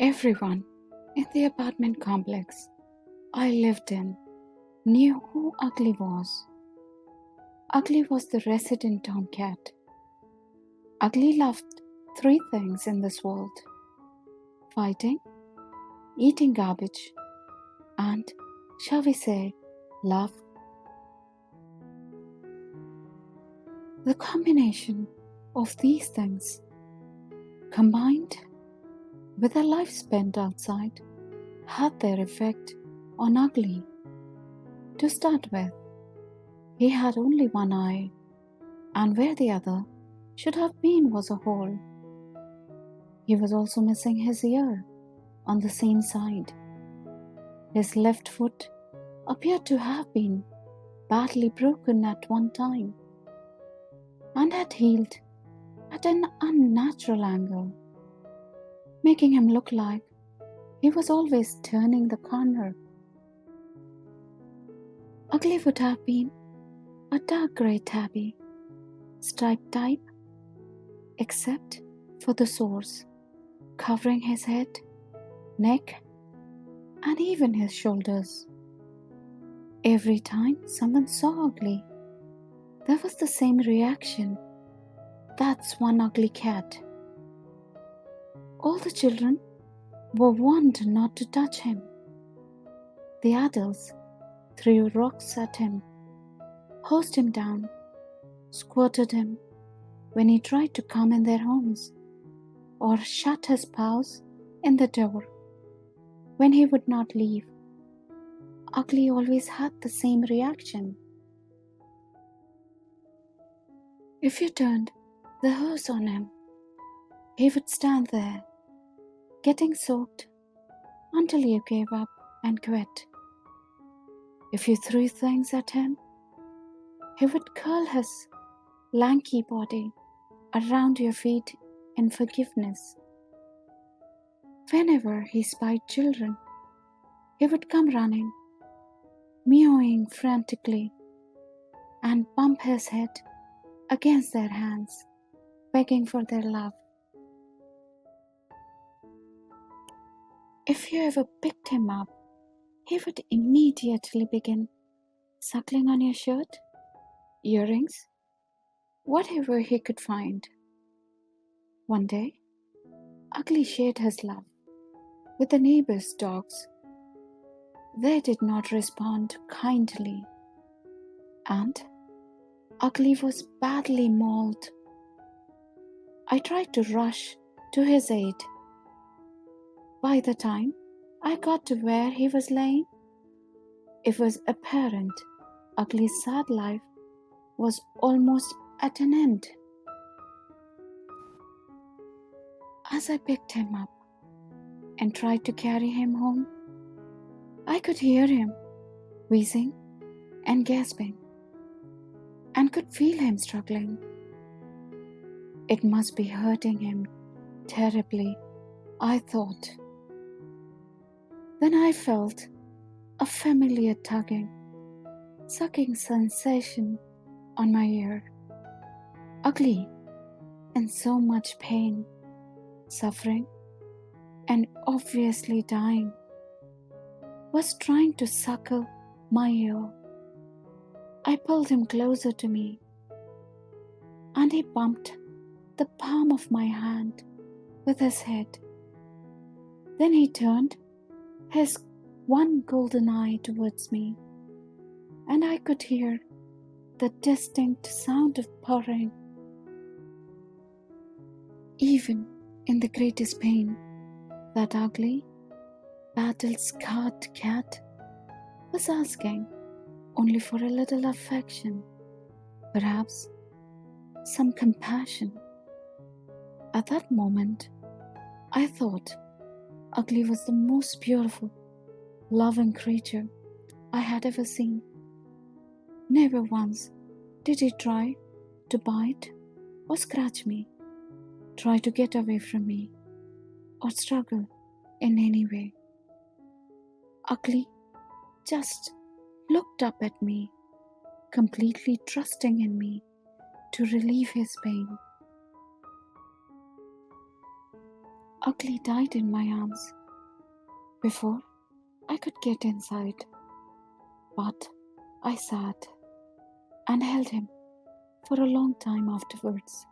Everyone in the apartment complex I lived in knew who Ugly was. Ugly was the resident tomcat. Ugly loved three things in this world: fighting, eating garbage, and, shall we say, love. The combination of these things, combined with a life spent outside, had their effect on Ugly. To start with, he had only one eye, and where the other should have been was a hole. He was also missing his ear on the same side. His left foot appeared to have been badly broken at one time and had healed at an unnatural angle, making him look like he was always turning the corner. Ugly would have been a dark grey tabby, striped type, except for the sores covering his head, neck, and even his shoulders. Every time someone saw Ugly, there was the same reaction. That's one ugly cat. All the children were warned not to touch him. The adults threw rocks at him, hosed him down, squirted him when he tried to come in their homes, or shut his paws in the door when he would not leave. Ugly always had the same reaction. If you turned the hose on him, he would stand there, getting soaked until you gave up and quit. If you threw things at him, he would curl his lanky body around your feet in forgiveness. Whenever he spied children, he would come running, mewing frantically, and bump his head against their hands, begging for their love. If you ever picked him up, he would immediately begin suckling on your shirt, earrings, whatever he could find. One day, Ugly shared his love with the neighbors' dogs. They did not respond kindly, and Ugly was badly mauled. I tried to rush to his aid. By the time I got to where he was laying, it was apparent Ugly's sad life was almost at an end. As I picked him up and tried to carry him home, I could hear him wheezing and gasping, and could feel him struggling. It must be hurting him terribly, I thought. Then I felt a familiar tugging, sucking sensation on my ear. Ugly, in so much pain, suffering, and obviously dying, was trying to suckle my ear. I pulled him closer to me, and he bumped the palm of my hand with his head. Then he turned his one golden eye towards me, and I could hear the distinct sound of purring. Even in the greatest pain, that ugly, battle-scarred cat was asking only for a little affection, perhaps some compassion. At that moment, I thought Ugly was the most beautiful, loving creature I had ever seen. Never once did he try to bite or scratch me, try to get away from me, or struggle in any way. Ugly just looked up at me, completely trusting in me to relieve his pain. ugly died in my arms before I could get inside. But I sat and held him for a long time afterwards,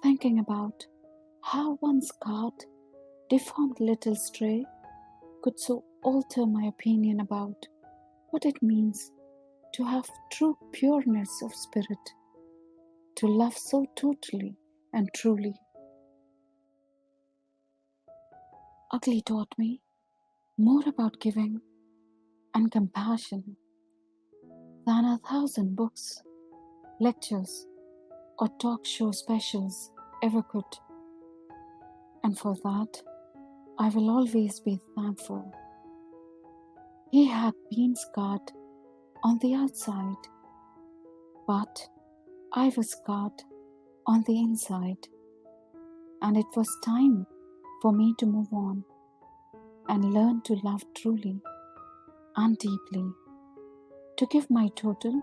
thinking about how one scarred, deformed little stray could so alter my opinion about what it means to have true pureness of spirit, to love so totally and truly. Ugly taught me more about giving and compassion than 1,000 books, lectures, or talk show specials ever could. And for that, I will always be thankful. He had been scarred on the outside, but I was scarred on the inside, and it was time for me to move on and learn to love truly and deeply, to give my total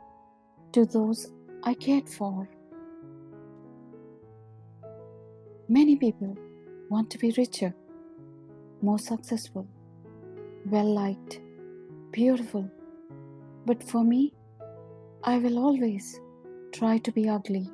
to those I cared for. Many people want to be richer, more successful, well-liked, beautiful, but for me, I will always try to be ugly